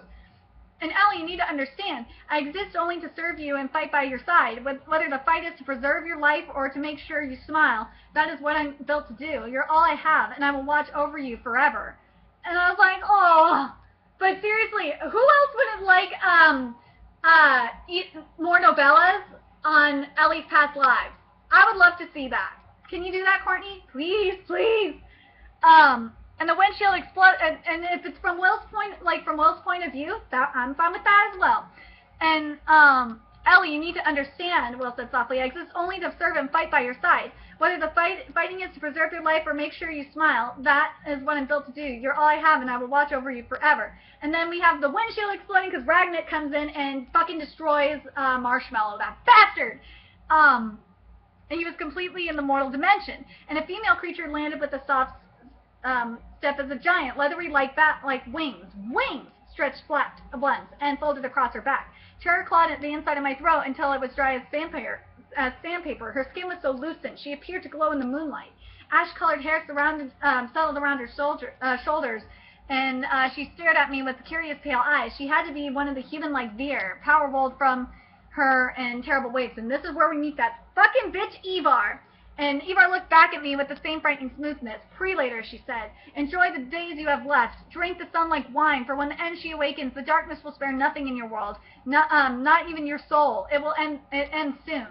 And Ellie, you need to understand, I exist only to serve you and fight by your side. Whether the fight is to preserve your life or to make sure you smile, that is what I'm built to do. You're all I have, and I will watch over you forever. And I was like, oh, but seriously, who else would have more novellas on Ellie's past lives? I would love to see that. Can you do that, Courtney? Please, please. And the windshield explodes, and if it's from Will's point of view, I'm fine with that as well. And Ellie, you need to understand, Will said softly, I exist only to serve and fight by your side. Whether the fighting is to preserve your life or make sure you smile, that is what I'm built to do. You're all I have, and I will watch over you forever. And then we have the windshield exploding because Ragnar comes in and fucking destroys Marshmallow, that bastard. And he was completely in the mortal dimension. And a female creature landed with a soft step as a giant, leathery like wings, stretched flat once and folded across her back. Terror clawed at the inside of my throat until it was dry as sandpaper. Her skin was so lucent, she appeared to glow in the moonlight. Ash-colored hair settled around her shoulders, and she stared at me with curious pale eyes. She had to be one of the human-like Veer, power rolled from her in terrible waves. And this is where we meet that fucking bitch Ivar. And Ivar looked back at me with the same frightening smoothness. Pray later, she said. Enjoy the days you have left. Drink the sun like wine, for when the end she awakens, the darkness will spare nothing in your world. Not even your soul. It will end soon.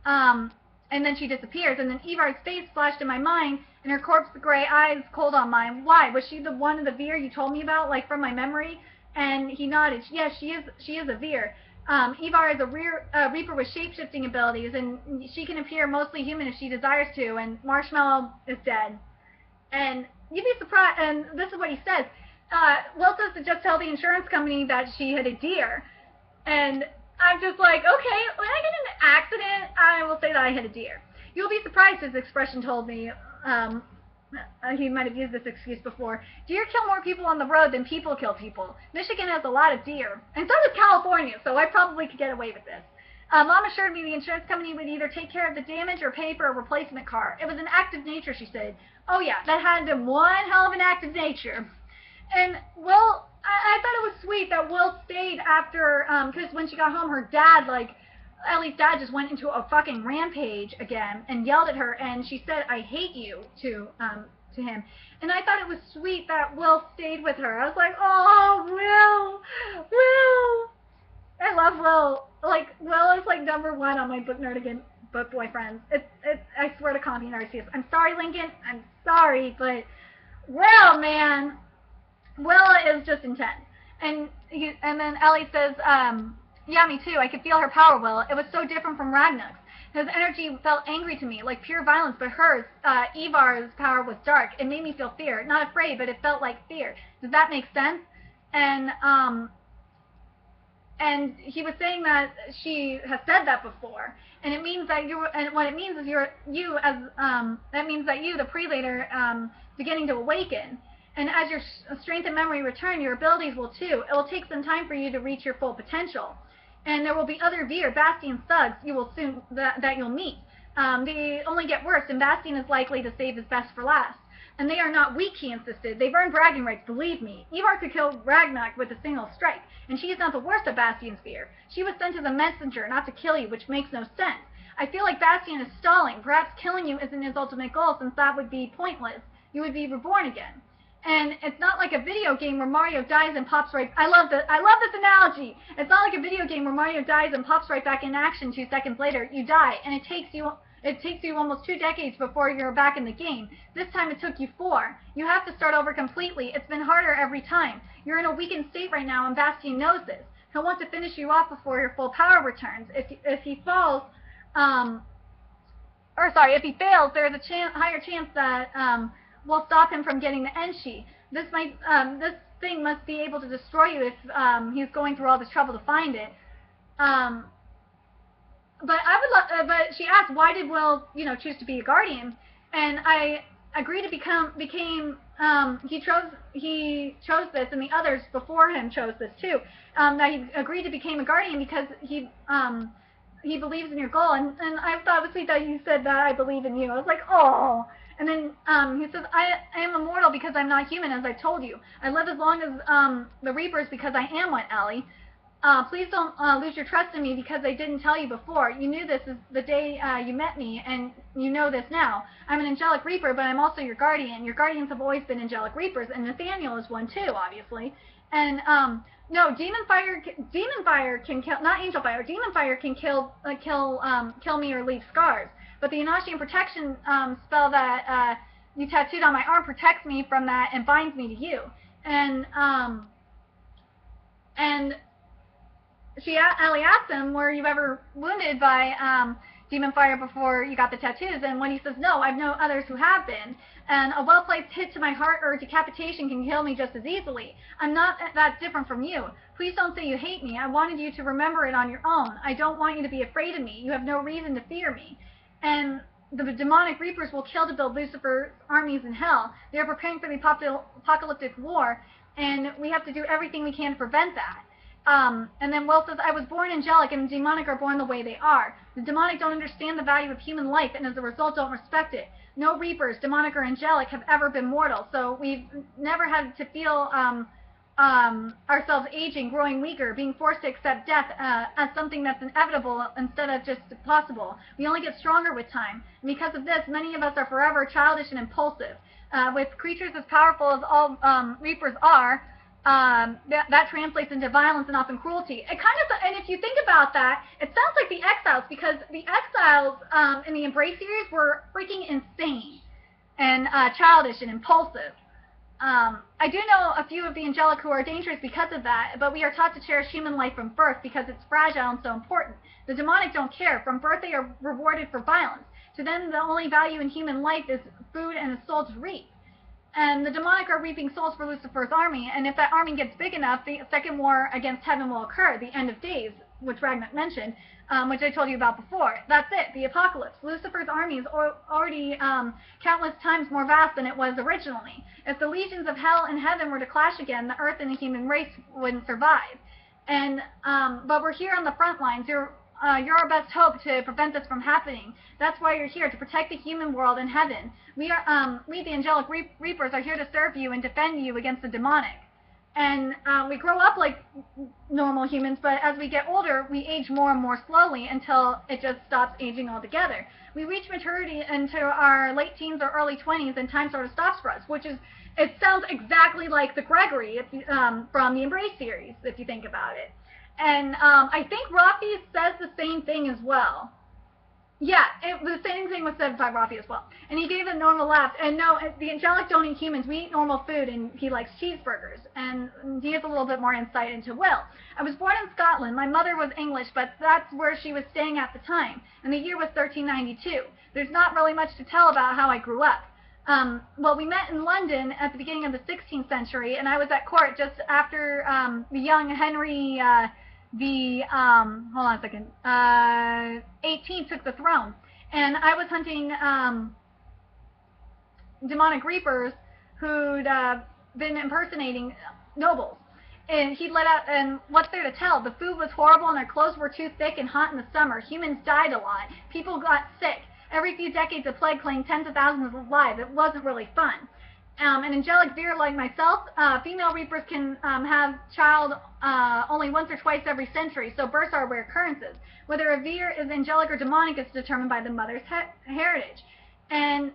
And then she disappears, and then Ivar's face flashed in my mind, and her corpse gray eyes cold on mine. Why? Was she the one of the Veer you told me about, like from my memory? And he nodded. Yes, she is a Veer. Ivar is a Reaper with shape-shifting abilities, and she can appear mostly human if she desires to, and Marshmallow is dead. And you'd be surprised, and this is what he says. Will says to just tell the insurance company that she had a deer. And I'm just like, okay, when I get in an accident, I will say that I hit a deer. You'll be surprised, his expression told me. He might have used this excuse before. Deer kill more people on the road than people kill people. Michigan has a lot of deer. And so does California, so I probably could get away with this. Mom assured me the insurance company would either take care of the damage or pay for a replacement car. It was an act of nature, she said. Oh yeah, that had been one hell of an act of nature. And, well, I thought it was sweet that Will stayed after, because when she got home, her dad, Ellie's dad just went into a fucking rampage again and yelled at her, and she said, I hate you, to him. And I thought it was sweet that Will stayed with her. I was like, oh, Will. I love Will. Will is, #1 on my Book Nerdigan book boyfriends. I swear to God, you never see this. I'm sorry, Lincoln. I'm sorry, but Will, man. Will is just intense. And then Ellie says, yeah, me too. I could feel her power, Will. It was so different from Ragnar's. His energy felt angry to me, like pure violence, but hers, Ivar's power was dark. It made me feel fear. Not afraid, but it felt like fear. Does that make sense? And he was saying that she has said that before. And it means that and what it means is that means that you, the prelator, beginning to awaken. And as your strength and memory return, your abilities will too. It will take some time for you to reach your full potential. And there will be other Vir, Bastion thugs you will soon that you'll meet. They only get worse, and Bastion is likely to save his best for last. And they are not weak, he insisted. They've earned bragging rights, believe me. Ivar could kill Ragnar with a single strike, and she is not the worst of Bastion's Vir. She was sent as a messenger, not to kill you, which makes no sense. I feel like Bastion is stalling. Perhaps killing you isn't his ultimate goal, since that would be pointless. You would be reborn again. And it's not like a video game where Mario dies and pops right... I love this analogy! It's not like a video game where Mario dies and pops right back in action 2 seconds later. You die, and it takes you almost 2 decades before you're back in the game. This time it took you 4. You have to start over completely. It's been harder every time. You're in a weakened state right now, and Bastion knows this. He'll want to finish you off before your full power returns. If he falls... if he fails, there's a higher chance that... will stop him from getting the Enshi. This thing must be able to destroy you if he's going through all this trouble to find it. But she asked, why did Will, choose to be a guardian? And I agreed to he chose this, and the others before him chose this too. That he agreed to become a guardian because he believes in your goal. And I thought it was sweet that you said that I believe in you. I was like, oh. And then he says, I am immortal because I'm not human, as I told you. I live as long as the Reapers because I am one, Ellie. Please don't lose your trust in me because I didn't tell you before. You knew this is the day you met me, and you know this now. I'm an angelic Reaper, but I'm also your guardian. Your guardians have always been angelic Reapers, and Nathaniel is one too, obviously. And no, Demon Fire can kill, not Angelfire. Demon Fire can kill me or leave scars. But the Inashian protection spell that you tattooed on my arm protects me from that and binds me to you. And Ellie asked him, were you ever wounded by Demon Fire before you got the tattoos? And when he says no, I've known others who have been. And a well-placed hit to my heart or decapitation can kill me just as easily. I'm not that different from you. Please don't say you hate me. I wanted you to remember it on your own. I don't want you to be afraid of me. You have no reason to fear me. And the demonic Reapers will kill to build Lucifer's armies in hell. They are preparing for the apocalyptic war, and we have to do everything we can to prevent that. And then Will says, I was born angelic, and the demonic are born the way they are. The demonic don't understand the value of human life, and as a result don't respect it. No Reapers, demonic or angelic, have ever been mortal, so we've never had to feel ourselves aging, growing weaker, being forced to accept death as something that's inevitable instead of just possible. We only get stronger with time. And because of this, many of us are forever childish and impulsive. With creatures as powerful as all Reapers are, that translates into violence and often cruelty. And if you think about that, it sounds like the Exiles, because the Exiles in the Embrace series were freaking insane and childish and impulsive. I do know a few of the angelic who are dangerous because of that, but we are taught to cherish human life from birth because it's fragile and so important. The demonic don't care. From birth they are rewarded for violence. To them, the only value in human life is food and a soul to reap. And the demonic are reaping souls for Lucifer's army, and if that army gets big enough, the second war against heaven will occur, the end of days, which Ragnar mentioned, which I told you about before. That's it, the apocalypse. Lucifer's army is already countless times more vast than it was originally. If the legions of hell and heaven were to clash again, the earth and the human race wouldn't survive. And but we're here on the front lines. You're our best hope to prevent this from happening. That's why you're here, to protect the human world and heaven. We, the angelic Reapers, are here to serve you and defend you against the demonic. And we grow up like normal humans, but as we get older, we age more and more slowly until it just stops aging altogether. We reach maturity into our late teens or early 20s, and time sort of stops for us, which is, it sounds exactly like the Gregory from the Embrace series, if you think about it. And I think Rafi says the same thing as well. Yeah, the same thing was said by Rafi as well. And he gave a normal laugh. And no, the angelic don't eat humans. We eat normal food, and he likes cheeseburgers. And he has a little bit more insight into Will. I was born in Scotland. My mother was English, but that's where she was staying at the time. And the year was 1392. There's not really much to tell about how I grew up. Well, we met in London at the beginning of the 16th century, and I was at court just after the young Henry... hold on a second, 18th took the throne, and I was hunting demonic Reapers who'd been impersonating nobles, And he let out, and what's there to tell? The food was horrible and our clothes were too thick and hot in the summer. Humans died a lot. People got sick. Every few decades, a plague claimed tens of thousands of lives. It wasn't really fun. An angelic beer like myself, female reapers can have child only once or twice every century, so births are rare occurrences. Whether a veer is angelic or demonic is determined by the mother's heritage. And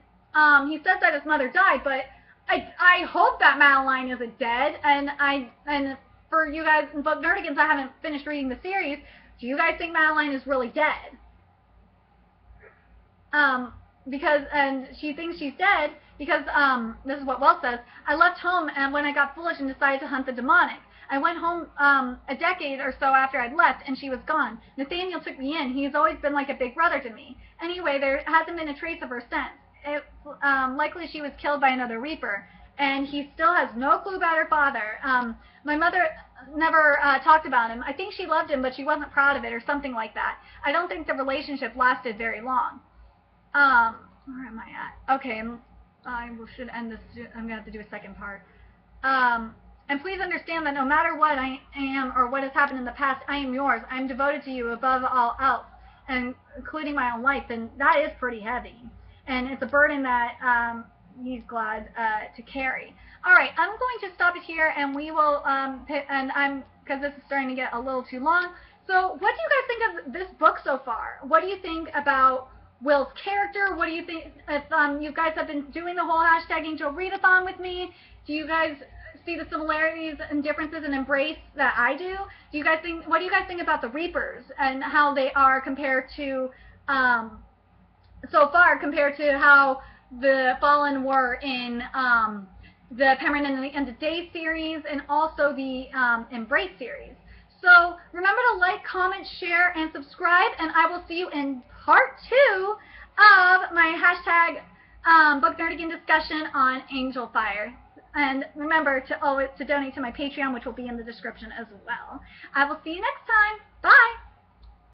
he says that his mother died, but I hope that Madeline isn't dead. And for you guys, Book Nerdigans, I haven't finished reading the series. Do you guys think Madeline is really dead? And she thinks she's dead because, this is what Wells says, I left home and when I got foolish and decided to hunt the demonic. I went home a decade or so after I'd left and she was gone. Nathaniel took me in. He's always been like a big brother to me. Anyway, there hasn't been a trace of her since. It's likely she was killed by another Reaper. And he still has no clue about her father. My mother never talked about him. I think she loved him, but she wasn't proud of it or something like that. I don't think the relationship lasted very long. Where am I at? Okay, I should end this. I'm going to have to do a second part. And please understand that no matter what I am or what has happened in the past, I am yours. I am devoted to you above all else, and including my own life. And that is pretty heavy. And it's a burden that he's glad to carry. All right, I'm going to stop it here, and we will, because this is starting to get a little too long. So what do you guys think of this book so far? What do you think about Will's character? What do you think, if you guys have been doing the whole hashtag AngelReadAthon with me, do you guys see the similarities and differences and embrace that I do? Do you guys think, what do you guys think about the Reapers and how they are compared to, so far, compared to how the Fallen were in the Permanent and the Day series and also the Embrace series? So remember to like, comment, share, and subscribe, and I will see you in part 2 of my hashtag Book Nerdigan discussion on Angelfire. And remember to always donate to my Patreon, which will be in the description as well. I will see you next time. Bye!